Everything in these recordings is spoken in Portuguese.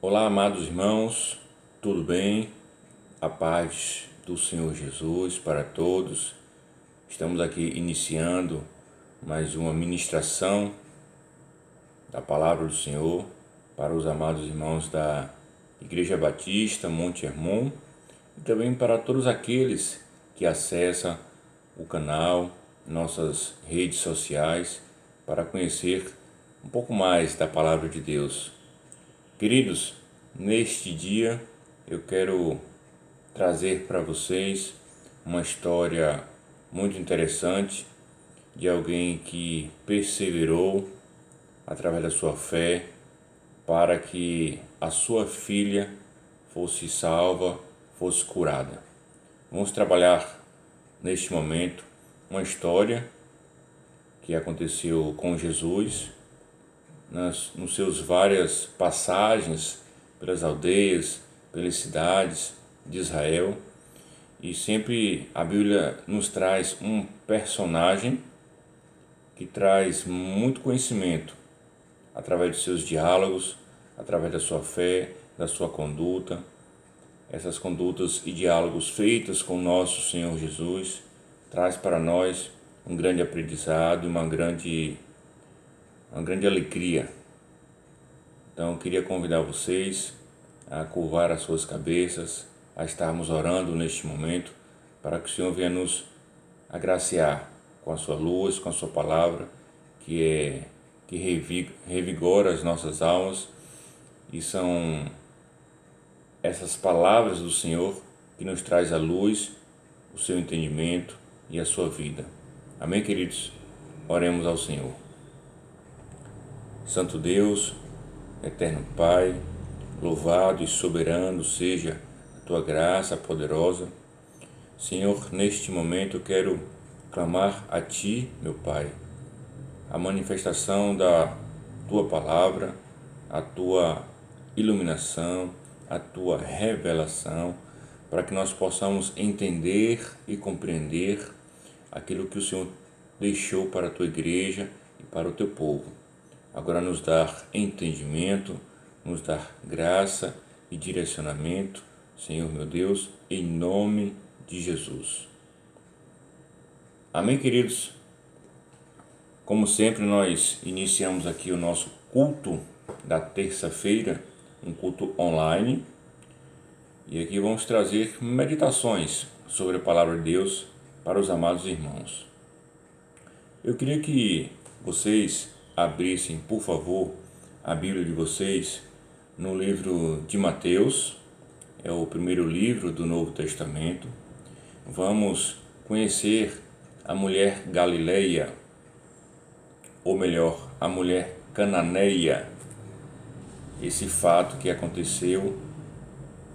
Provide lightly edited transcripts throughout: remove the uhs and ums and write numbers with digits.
Olá, amados irmãos, tudo bem? A paz do Senhor Jesus para todos. Estamos aqui iniciando mais uma ministração da Palavra do Senhor para os amados irmãos da Igreja Batista Monte Hermon e também para todos aqueles que acessam o canal, nossas redes sociais, para conhecer um pouco mais da Palavra de Deus. Queridos, neste dia eu quero trazer para vocês uma história muito interessante de alguém que perseverou através da sua fé para que a sua filha fosse salva, fosse curada. Vamos trabalhar neste momento uma história que aconteceu com Jesus nos seus várias passagens pelas aldeias, pelas cidades de Israel, e sempre a Bíblia nos traz um personagem que traz muito conhecimento através dos seus diálogos, através da sua fé, da sua conduta. Essas condutas e diálogos feitos com nosso Senhor Jesus traz para nós um grande aprendizado, uma grande alegria. Então eu queria convidar vocês a curvar as suas cabeças, a estarmos orando neste momento, para que o Senhor venha nos agraciar com a sua luz, com a sua palavra, que revigora as nossas almas, e são essas palavras do Senhor que nos traz a luz, o seu entendimento e a sua vida. Amém, queridos? Oremos ao Senhor. Santo Deus, eterno Pai, louvado e soberano seja a tua graça poderosa. Senhor, neste momento eu quero clamar a Ti, meu Pai, a manifestação da Tua palavra, a Tua iluminação, a Tua revelação, para que nós possamos entender e compreender aquilo que o Senhor deixou para a Tua igreja e para o Teu povo. Agora nos dar entendimento, nos dar graça e direcionamento, Senhor meu Deus, em nome de Jesus. Amém, queridos? Como sempre, nós iniciamos aqui o nosso culto da terça-feira, um culto online, e aqui vamos trazer meditações sobre a palavra de Deus para os amados irmãos. Eu queria que vocês abrissem, por favor, a Bíblia de vocês no livro de Mateus, é o primeiro livro do Novo Testamento. Vamos conhecer a mulher Galileia, ou melhor, a mulher cananeia, esse fato que aconteceu,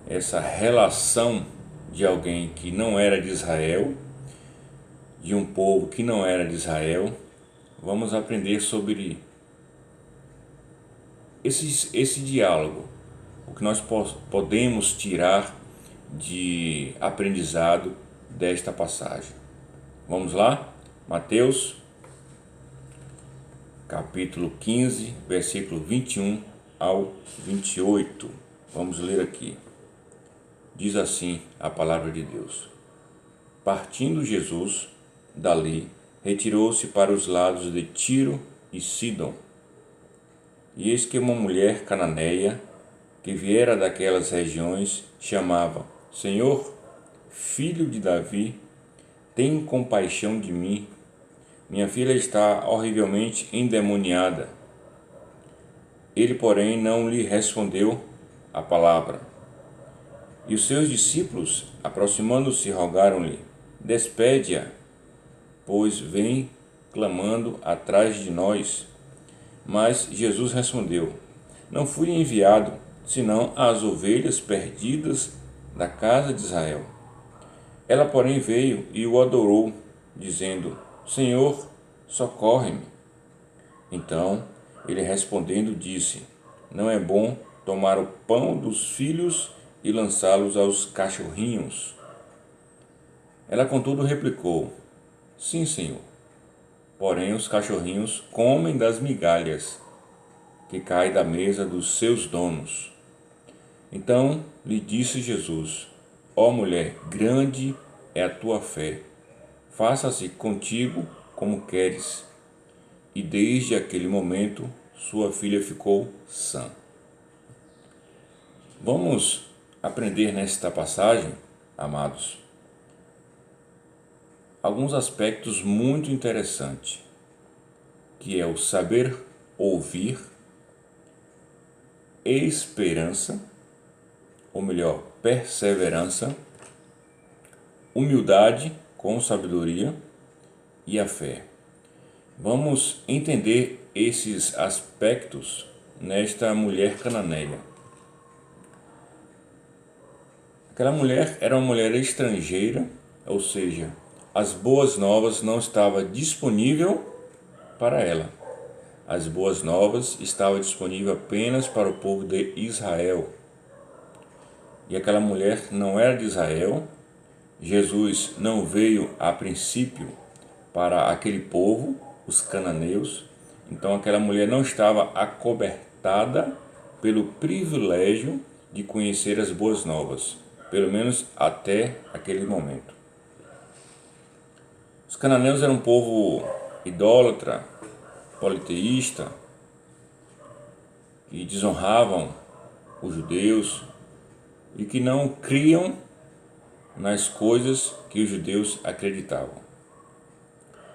essa relação de alguém que não era de Israel, de um povo que não era de Israel. Vamos aprender sobre esse diálogo, o que nós podemos tirar de aprendizado desta passagem. Vamos lá? Mateus, capítulo 15, versículo 21 ao 28. Vamos ler aqui. Diz assim a palavra de Deus. Partindo Jesus dali, retirou-se para os lados de Tiro e Sidom. E eis que uma mulher cananeia, que viera daquelas regiões, chamava: Senhor, filho de Davi, tem compaixão de mim. Minha filha está horrivelmente endemoniada. Ele, porém, não lhe respondeu a palavra. E os seus discípulos, aproximando-se, rogaram-lhe: Despede-a, pois vem clamando atrás de nós. Mas Jesus respondeu: Não fui enviado, senão às ovelhas perdidas da casa de Israel. Ela, porém, veio e o adorou, dizendo: Senhor, socorre-me. Então, ele respondendo disse: Não é bom tomar o pão dos filhos e lançá-los aos cachorrinhos. Ela, contudo, replicou: Sim, Senhor. Porém, os cachorrinhos comem das migalhas que caem da mesa dos seus donos. Então lhe disse Jesus: Ó mulher, grande é a tua fé, faça-se contigo como queres. E desde aquele momento sua filha ficou sã. Vamos aprender nesta passagem, amados, alguns aspectos muito interessantes, que é o saber ouvir, esperança, ou melhor, perseverança, humildade com sabedoria e a fé. Vamos entender esses aspectos nesta mulher cananeia. Aquela mulher era uma mulher estrangeira, ou seja, as boas novas não estavam disponíveis para ela. As boas novas estavam disponíveis apenas para o povo de Israel. E aquela mulher não era de Israel. Jesus não veio a princípio para aquele povo, os cananeus. Então aquela mulher não estava acobertada pelo privilégio de conhecer as boas novas, pelo menos até aquele momento. Os cananeus eram um povo idólatra, politeísta, que desonravam os judeus e que não criam nas coisas que os judeus acreditavam.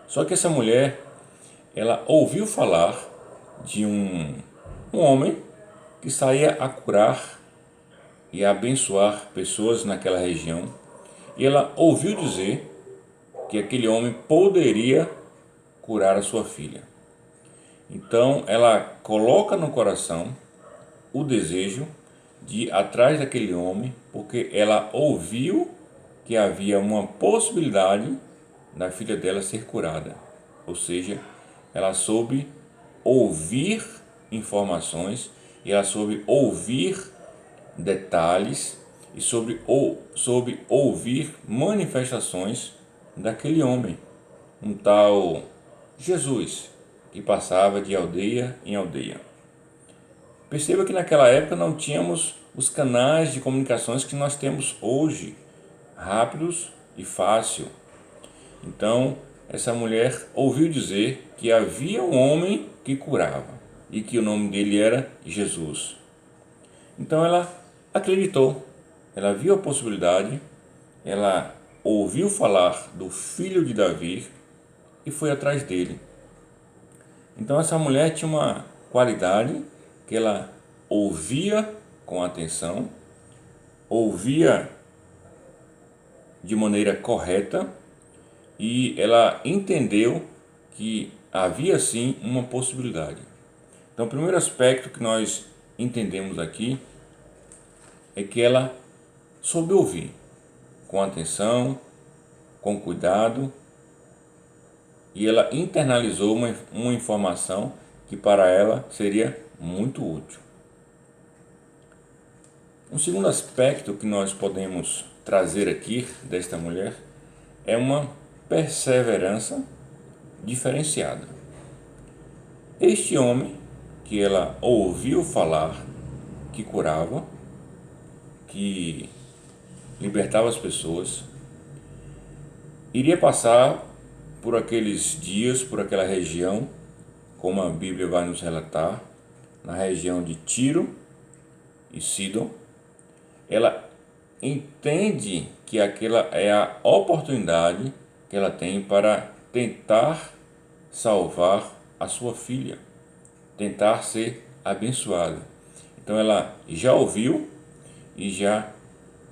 Só que essa mulher, ela ouviu falar de um homem que saía a curar e a abençoar pessoas naquela região, e ela ouviu dizer que aquele homem poderia curar a sua filha. Então ela coloca no coração o desejo de ir atrás daquele homem, porque ela ouviu que havia uma possibilidade da filha dela ser curada. Ou seja, ela soube ouvir informações e ela soube ouvir detalhes e soube ouvir manifestações daquele homem, um tal Jesus, que passava de aldeia em aldeia. Perceba que naquela época não tínhamos os canais de comunicações que nós temos hoje, rápidos e fácil. Então, essa mulher ouviu dizer que havia um homem que curava e que o nome dele era Jesus. Então ela acreditou, ela viu a possibilidade, ela ouviu falar do filho de Davi e foi atrás dele. Então essa mulher tinha uma qualidade que ela ouvia com atenção, ouvia de maneira correta e ela entendeu que havia sim uma possibilidade. Então o primeiro aspecto que nós entendemos aqui é que ela soube ouvir com atenção, com cuidado, e ela internalizou uma informação que para ela seria muito útil. Um segundo aspecto que nós podemos trazer aqui desta mulher é uma perseverança diferenciada. Este homem que ela ouviu falar, que curava, que libertava as pessoas, iria passar por aqueles dias, por aquela região, como a Bíblia vai nos relatar, na região de Tiro e Sidom. Ela entende que aquela é a oportunidade que ela tem para tentar salvar a sua filha, tentar ser abençoada. Então ela já ouviu e já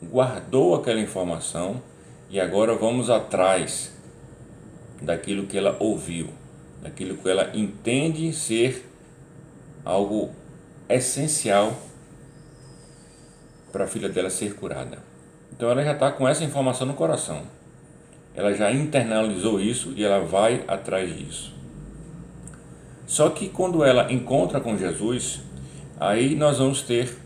guardou aquela informação e agora vamos atrás daquilo que ela ouviu, daquilo que ela entende ser algo essencial para a filha dela ser curada. Então ela já está com essa informação no coração, ela já internalizou isso e ela vai atrás disso. Só que quando ela encontra com Jesus, aí nós vamos ter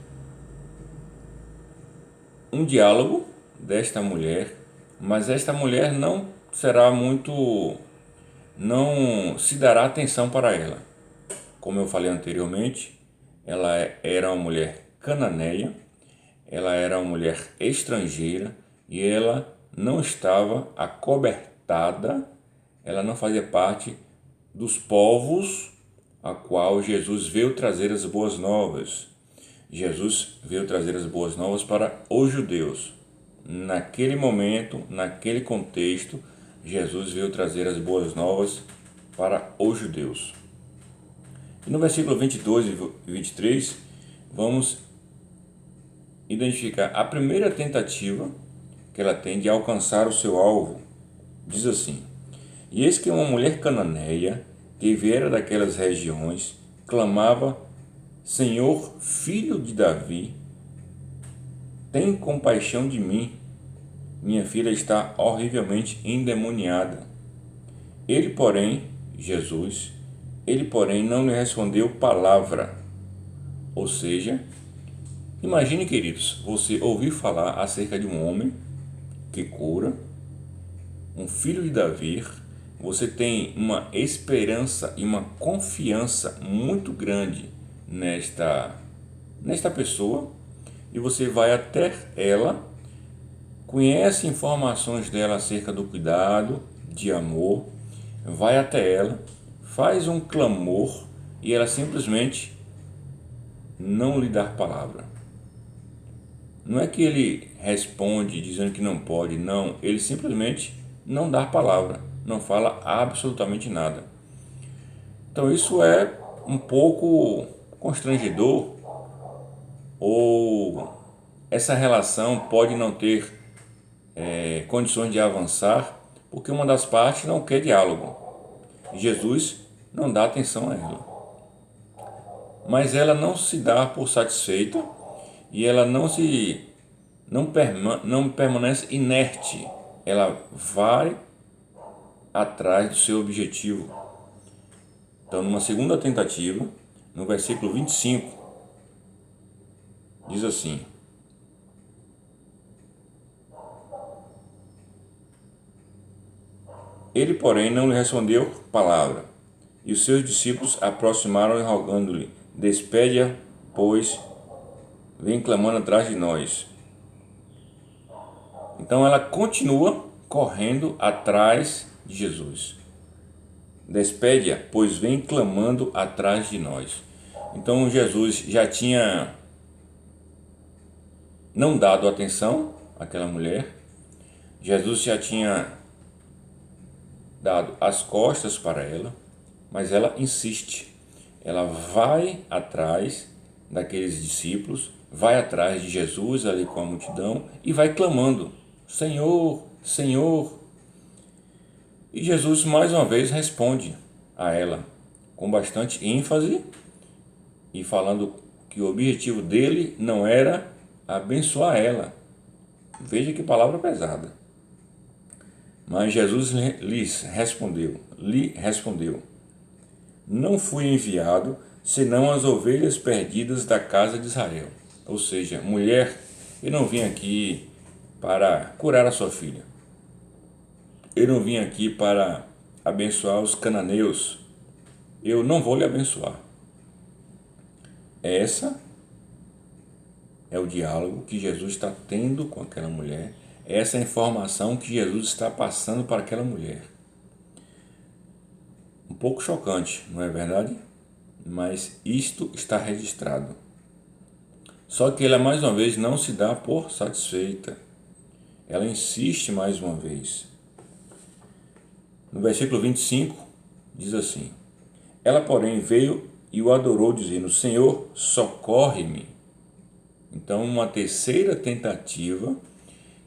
um diálogo desta mulher, mas esta mulher não se dará atenção para ela. Como eu falei anteriormente, ela era uma mulher cananeia, ela era uma mulher estrangeira e ela não estava acobertada, ela não fazia parte dos povos a qual Jesus veio trazer as boas novas. Jesus veio trazer as boas novas para os judeus. Naquele momento, naquele contexto, Jesus veio trazer as boas novas para os judeus. E no versículo 22 e 23, vamos identificar a primeira tentativa que ela tem de alcançar o seu alvo. Diz assim: E eis que uma mulher cananeia, que viera daquelas regiões, clamava: Senhor, filho de Davi, tem compaixão de mim. Minha filha está horrivelmente endemoniada. Jesus, ele, porém, não lhe respondeu palavra. Ou seja, imagine, queridos, você ouvir falar acerca de um homem que cura, um filho de Davi, você tem uma esperança e uma confiança muito grande nesta pessoa, e você vai até ela, conhece informações dela acerca do cuidado, de amor, vai até ela, faz um clamor e ela simplesmente não lhe dá palavra. Não é que ele responde dizendo que não pode, não, ele simplesmente não dá palavra, não fala absolutamente nada. Então isso é um pouco constrangedor, ou essa relação pode não ter condições de avançar, porque uma das partes não quer diálogo. Jesus não dá atenção a ela. Mas ela não se dá por satisfeita e ela não permanece inerte. Ela vai atrás do seu objetivo. Então, numa segunda tentativa, no versículo 25, diz assim: Ele, porém, não lhe respondeu palavra. E os seus discípulos aproximaram-se rogando-lhe: Despede-a, pois vem clamando atrás de nós. Então ela continua correndo atrás de Jesus. Despede-a, pois vem clamando atrás de nós. Então Jesus já tinha não dado atenção àquela mulher. Jesus já tinha dado as costas para ela, mas ela insiste. Ela vai atrás daqueles discípulos, vai atrás de Jesus ali com a multidão e vai clamando: Senhor, Senhor. E Jesus mais uma vez responde a ela com bastante ênfase e falando que o objetivo dele não era abençoar ela. Veja que palavra pesada. Mas Jesus lhe respondeu: Não fui enviado senão as ovelhas perdidas da casa de Israel. Ou seja, mulher, eu não vim aqui para curar a sua filha. Eu não vim aqui para abençoar os cananeus. Eu não vou lhe abençoar. Essa é o diálogo que Jesus está tendo com aquela mulher. Essa é a informação que Jesus está passando para aquela mulher. Um pouco chocante, não é verdade? Mas isto está registrado. Só que ela mais uma vez não se dá por satisfeita. Ela insiste mais uma vez. No versículo 25 diz assim: Ela, porém, veio e o adorou, dizendo: Senhor, socorre-me. Então, uma terceira tentativa,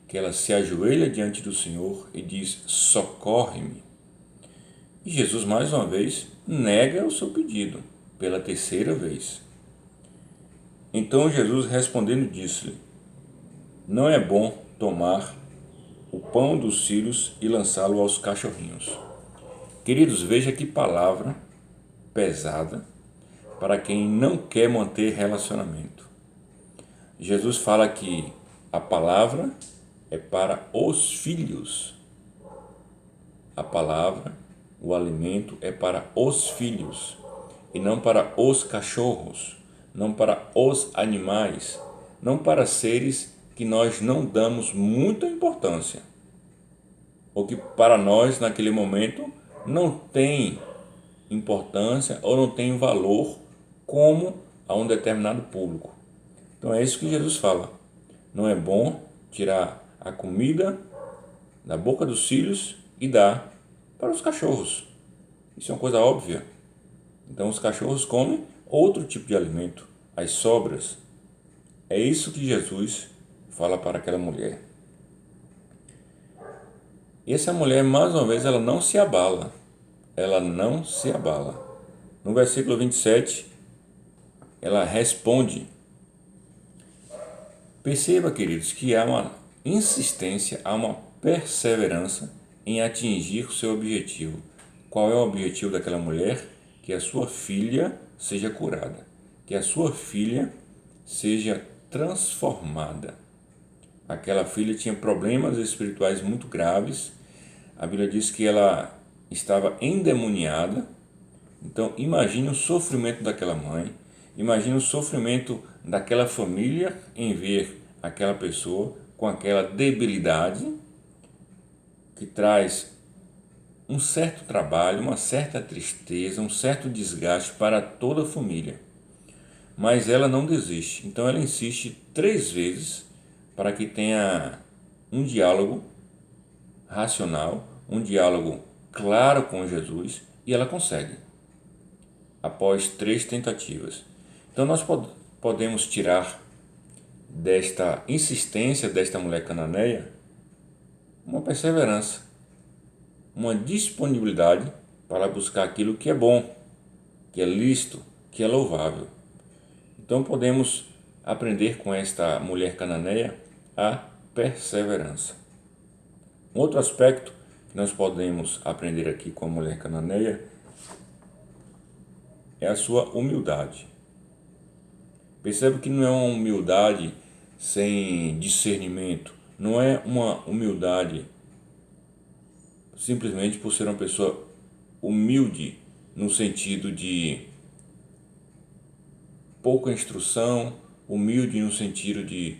que ela se ajoelha diante do Senhor e diz: socorre-me. E Jesus, mais uma vez, nega o seu pedido, pela terceira vez. Então Jesus, respondendo, disse-lhe: Não é bom tomar o pão dos filhos e lançá-lo aos cachorrinhos. Queridos, veja que palavra pesada para quem não quer manter relacionamento. Jesus fala que a palavra é para os filhos. A palavra, o alimento é para os filhos e não para os cachorros, não para os animais, não para seres que nós não damos muita importância, ou que para nós naquele momento não tem importância ou não tem valor como a um determinado público. Então é isso que Jesus fala. Não é bom tirar a comida da boca dos filhos e dar para os cachorros. Isso é uma coisa óbvia. Então os cachorros comem outro tipo de alimento, as sobras. É isso que Jesus fala para aquela mulher. E essa mulher, mais uma vez, ela não se abala. Ela não se abala. No versículo 27, ela responde. Perceba, queridos, que há uma insistência, há uma perseverança em atingir o seu objetivo. Qual é o objetivo daquela mulher? Que a sua filha seja curada, que a sua filha seja transformada. Aquela filha tinha problemas espirituais muito graves. A Bíblia diz que ela estava endemoniada. Então, imagine o sofrimento daquela mãe, imagine o sofrimento daquela família em ver aquela pessoa com aquela debilidade que traz um certo trabalho, uma certa tristeza, um certo desgaste para toda a família. Mas ela não desiste, então ela insiste 3 vezes para que tenha um diálogo racional, um diálogo claro com Jesus, e ela consegue, após 3 tentativas. Então nós podemos tirar desta insistência desta mulher cananeia uma perseverança, uma disponibilidade para buscar aquilo que é bom, que é lícito, que é louvável. Então podemos aprender com esta mulher cananeia a perseverança. Um outro aspecto que nós podemos aprender aqui com a mulher cananeia é a sua humildade. Percebe que não é uma humildade sem discernimento, não é uma humildade simplesmente por ser uma pessoa humilde no sentido de pouca instrução, humilde no sentido de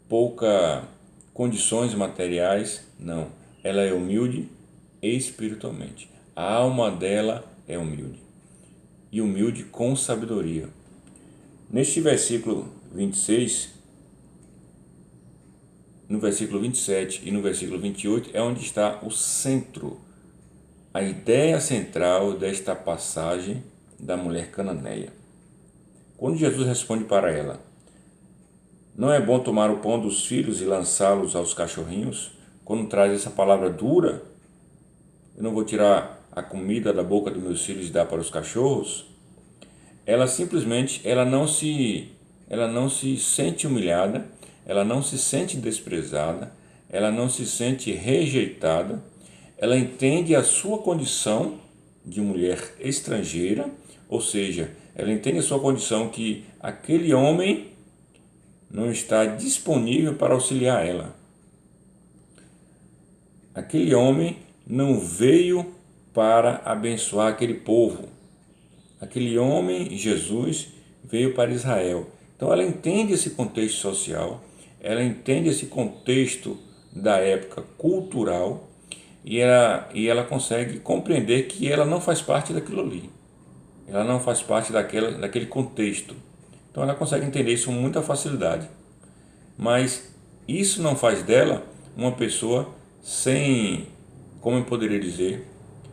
pouca condições materiais, não. Ela é humilde espiritualmente. A alma dela é humilde. E humilde com sabedoria. Neste versículo 26, no versículo 27 e no versículo 28 é onde está o centro, a ideia central desta passagem da mulher cananeia. Quando Jesus responde para ela, não é bom tomar o pão dos filhos e lançá-los aos cachorrinhos? Quando traz essa palavra dura, eu não vou tirar a comida da boca dos meus filhos e dar para os cachorros? Ela simplesmente ela não se sente humilhada, ela não se sente desprezada, ela não se sente rejeitada, ela entende a sua condição de mulher estrangeira, ou seja, ela entende a sua condição que aquele homem não está disponível para auxiliar ela. Aquele homem não veio para abençoar aquele povo. Aquele homem, Jesus, veio para Israel. Então ela entende esse contexto social, ela entende esse contexto da época cultural e ela consegue compreender que ela não faz parte daquilo ali. Ela não faz parte daquele contexto. Então ela consegue entender isso com muita facilidade. Mas isso não faz dela uma pessoa sem, como eu poderia dizer,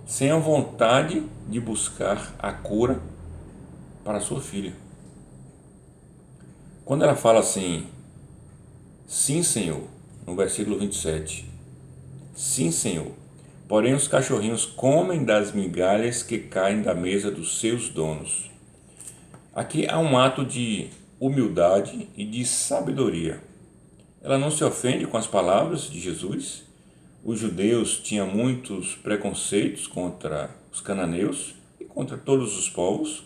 sem a vontade de buscar a cura para a sua filha. Quando ela fala assim, sim, Senhor, no versículo 27, sim, Senhor, porém os cachorrinhos comem das migalhas que caem da mesa dos seus donos. Aqui há um ato de humildade e de sabedoria. Ela não se ofende com as palavras de Jesus. Os judeus tinham muitos preconceitos contra os cananeus e contra todos os povos.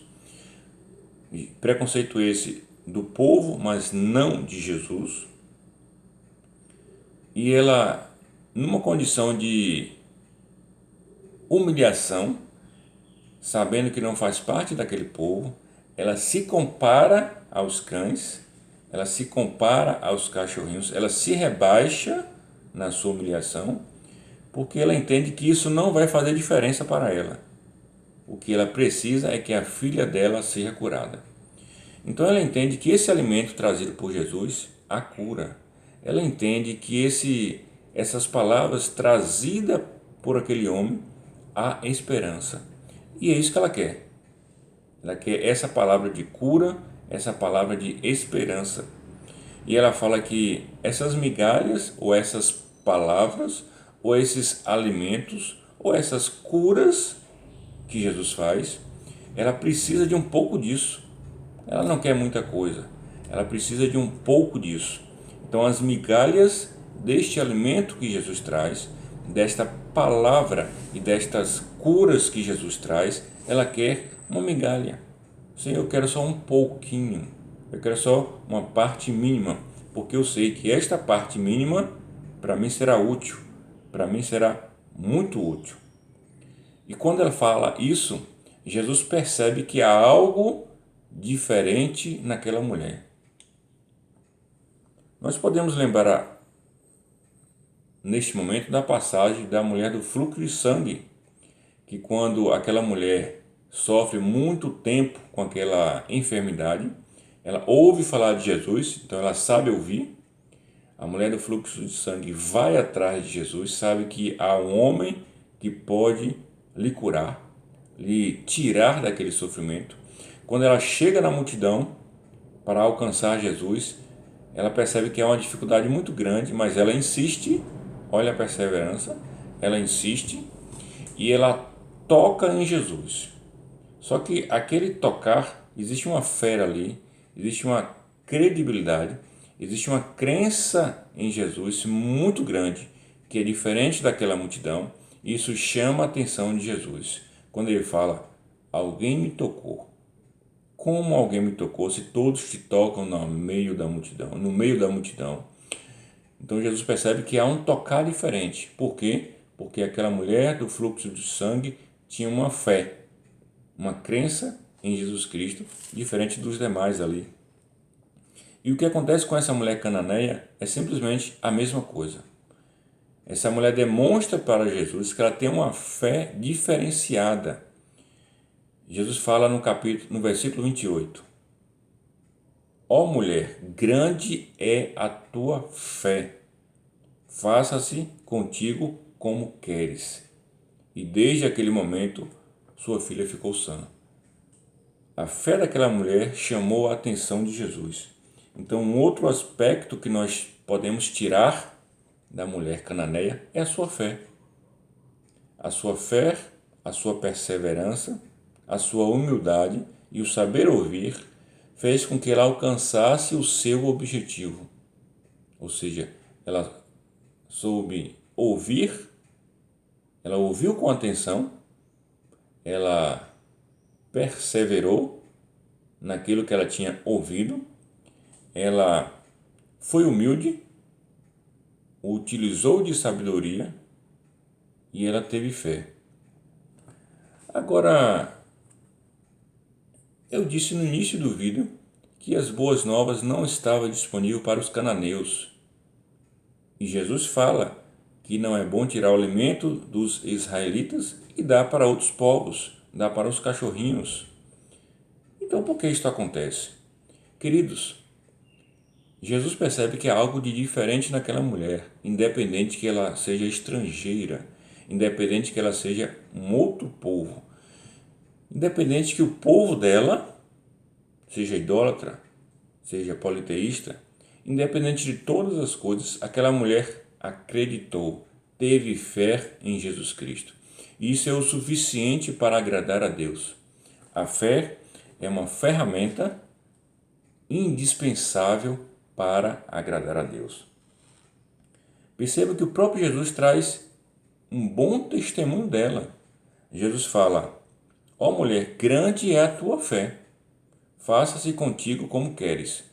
Preconceito esse do povo, mas não de Jesus. E ela, numa condição de humilhação, sabendo que não faz parte daquele povo, ela se compara aos cães ela se compara aos cachorrinhos, ela se rebaixa na sua humilhação, porque ela entende que isso não vai fazer diferença para ela. O que ela precisa é que a filha dela seja curada. Então ela entende que esse alimento trazido por Jesus a cura. Ela entende que essas palavras trazidas por aquele homem a esperança. E é isso que ela quer. Ela quer essa palavra de cura, essa palavra de esperança. E ela fala que essas migalhas, ou essas palavras, ou esses alimentos, ou essas curas que Jesus faz, ela precisa de um pouco disso. Ela não quer muita coisa, ela precisa de um pouco disso. Então, as migalhas deste alimento que Jesus traz, desta palavra e destas curas que Jesus traz, ela quer uma migalha. Senhor, eu quero só um pouquinho, eu quero só uma parte mínima, porque eu sei que esta parte mínima para mim será útil, para mim será muito útil. E quando ela fala isso, Jesus percebe que há algo diferente naquela mulher. Nós podemos lembrar neste momento da passagem da mulher do fluxo de sangue, que quando aquela mulher sofre muito tempo com aquela enfermidade, ela ouve falar de Jesus, então ela sabe ouvir. A mulher do fluxo de sangue vai atrás de Jesus, sabe que há um homem que pode lhe curar, lhe tirar daquele sofrimento. Quando ela chega na multidão para alcançar Jesus, ela percebe que há uma dificuldade muito grande, mas ela insiste, olha a perseverança, ela insiste e ela toca em Jesus. Só que aquele tocar, existe uma fé ali, existe uma credibilidade, existe uma crença em Jesus muito grande, que é diferente daquela multidão, e isso chama a atenção de Jesus. Quando ele fala, alguém me tocou. Como alguém me tocou se todos te tocam no meio da multidão, no meio da multidão? Então Jesus percebe que há um tocar diferente. Por quê? Porque aquela mulher do fluxo de sangue tinha uma fé, uma crença em Jesus Cristo, diferente dos demais ali. E o que acontece com essa mulher cananeia é simplesmente a mesma coisa. Essa mulher demonstra para Jesus que ela tem uma fé diferenciada. Jesus fala no versículo 28. Ó mulher, grande é a tua fé. Faça-se contigo como queres. E desde aquele momento, sua filha ficou sã. A fé daquela mulher chamou a atenção de Jesus. Então, um outro aspecto que nós podemos tirar da mulher cananeia é a sua fé. A sua fé, a sua perseverança, a sua humildade e o saber ouvir fez com que ela alcançasse o seu objetivo. Ou seja, ela soube ouvir, ela ouviu com atenção, ela perseverou naquilo que ela tinha ouvido, ela foi humilde, utilizou de sabedoria e ela teve fé. Agora, eu disse no início do vídeo que as boas novas não estavam disponíveis para os cananeus. E Jesus fala que não é bom tirar o alimento dos israelitas e dar para outros povos, dar para os cachorrinhos. Então, por que isto acontece? Queridos, Jesus percebe que há algo de diferente naquela mulher, independente que ela seja estrangeira, independente que ela seja um outro povo, independente que o povo dela seja idólatra, seja politeísta, independente de todas as coisas, aquela mulher acreditou, teve fé em Jesus Cristo. E isso é o suficiente para agradar a Deus. A fé é uma ferramenta indispensável para agradar a Deus. Perceba que o próprio Jesus traz um bom testemunho dela. Jesus fala, ó mulher, grande é a tua fé, faça-se contigo como queres.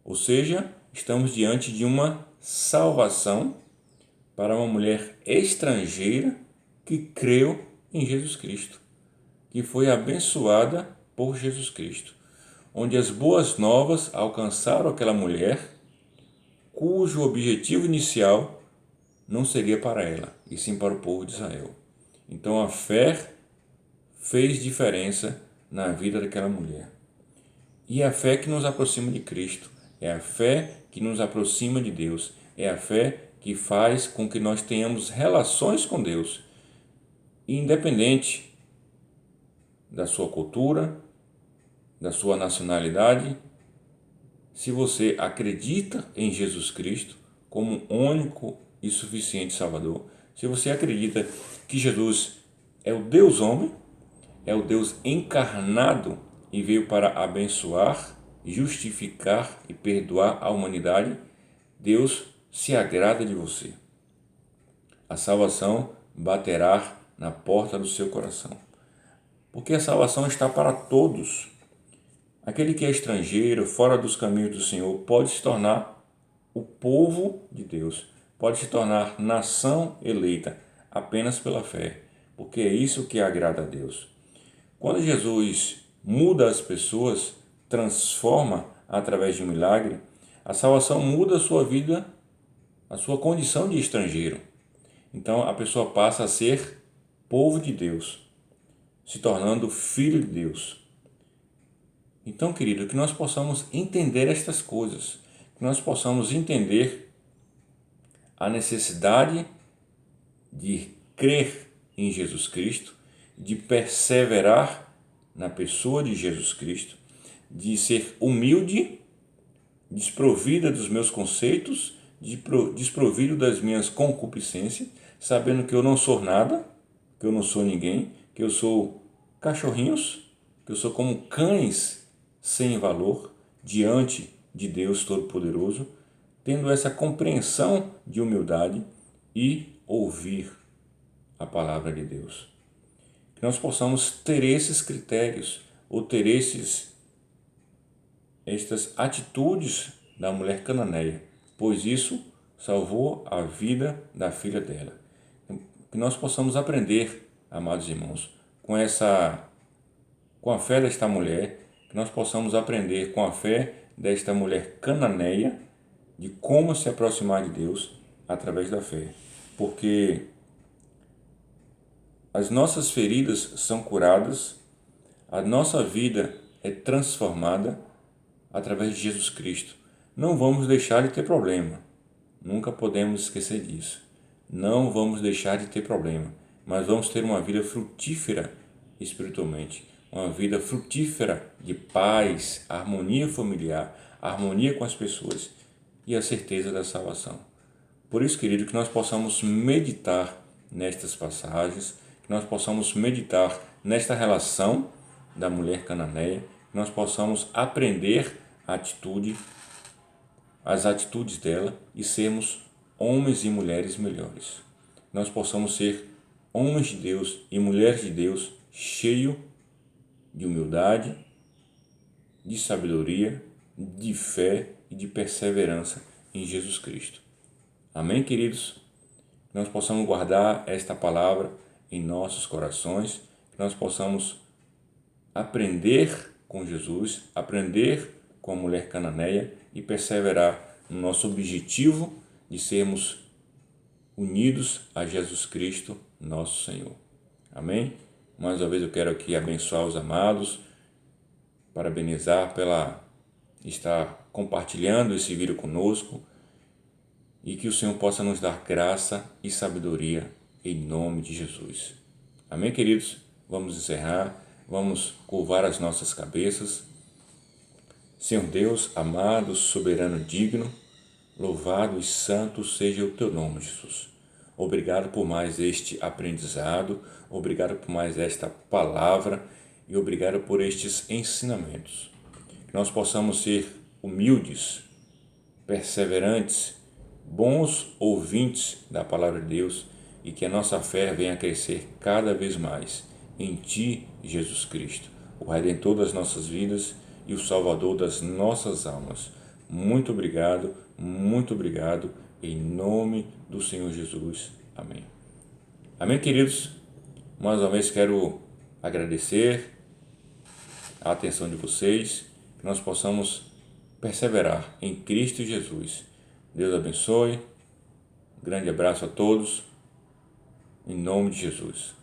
Ou seja, estamos diante de uma salvação para uma mulher estrangeira que creu em Jesus Cristo, que foi abençoada por Jesus Cristo. onde as boas novas alcançaram aquela mulher cujo objetivo inicial não seria para ela, e sim para o povo de Israel. Então a fé fez diferença na vida daquela mulher. E é a fé que nos aproxima de Cristo, é a fé que nos aproxima de Deus, é a fé que faz com que nós tenhamos relações com Deus, independente da sua cultura, da sua nacionalidade. Se você acredita em Jesus Cristo como único e suficiente Salvador, se você acredita que Jesus é o Deus homem, é o Deus encarnado e veio para abençoar, justificar e perdoar a humanidade, Deus se agrada de você. A salvação baterá na porta do seu coração, porque a salvação está para todos. Aquele que é estrangeiro, fora dos caminhos do Senhor, pode se tornar o povo de Deus, pode se tornar nação eleita apenas pela fé, porque é isso que agrada a Deus. Quando Jesus muda as pessoas, transforma através de um milagre, a salvação muda a sua vida, a sua condição de estrangeiro. Então a pessoa passa a ser povo de Deus, se tornando filho de Deus. Então, querido, que nós possamos entender estas coisas, que nós possamos entender a necessidade de crer em Jesus Cristo, de perseverar na pessoa de Jesus Cristo, de ser humilde, desprovida dos meus conceitos, desprovido das minhas concupiscências, sabendo que eu não sou nada, que eu não sou ninguém, que eu sou cachorrinhos, que eu sou como cães sem valor diante de Deus Todo-Poderoso, tendo essa compreensão de humildade e ouvir a palavra de Deus. Que nós possamos ter esses critérios, ou ter estas atitudes da mulher cananeia, pois isso salvou a vida da filha dela. Que nós possamos aprender, amados irmãos, com a fé desta mulher, que nós possamos aprender com a fé desta mulher cananeia de como se aproximar de Deus através da fé. Porque as nossas feridas são curadas, a nossa vida é transformada através de Jesus Cristo. Não vamos deixar de ter problema, nunca podemos esquecer disso. Não vamos deixar de ter problema, mas vamos ter uma vida frutífera espiritualmente, uma vida frutífera de paz, harmonia familiar, harmonia com as pessoas e a certeza da salvação. Por isso, querido, que nós possamos meditar nestas passagens, que nós possamos meditar nesta relação da mulher cananeia, que nós possamos aprender as atitudes dela e sermos homens e mulheres melhores. Nós possamos ser homens de Deus e mulheres de Deus cheios de humildade, de sabedoria, de fé e de perseverança em Jesus Cristo. Amém, queridos? Que nós possamos guardar esta palavra em nossos corações, que nós possamos aprender com Jesus, aprender com a mulher cananeia e perseverar no nosso objetivo de sermos unidos a Jesus Cristo, nosso Senhor. Amém? Mais uma vez eu quero aqui abençoar os amados, parabenizar pela estar compartilhando esse vídeo conosco e que o Senhor possa nos dar graça e sabedoria em nome de Jesus. Amém, queridos? Vamos encerrar, vamos curvar as nossas cabeças. Senhor Deus, amado, soberano, digno, louvado e santo seja o teu nome, Jesus. Obrigado por mais este aprendizado, obrigado por mais esta palavra e obrigado por estes ensinamentos. Que nós possamos ser humildes, perseverantes, bons ouvintes da palavra de Deus e que a nossa fé venha a crescer cada vez mais em Ti, Jesus Cristo, o Redentor das nossas vidas e o Salvador das nossas almas. Muito obrigado, em nome do Senhor Jesus. Amém. Amém, queridos? Mais uma vez quero agradecer a atenção de vocês, nós possamos perseverar em Cristo Jesus. Deus abençoe. Grande abraço a todos. Em nome de Jesus.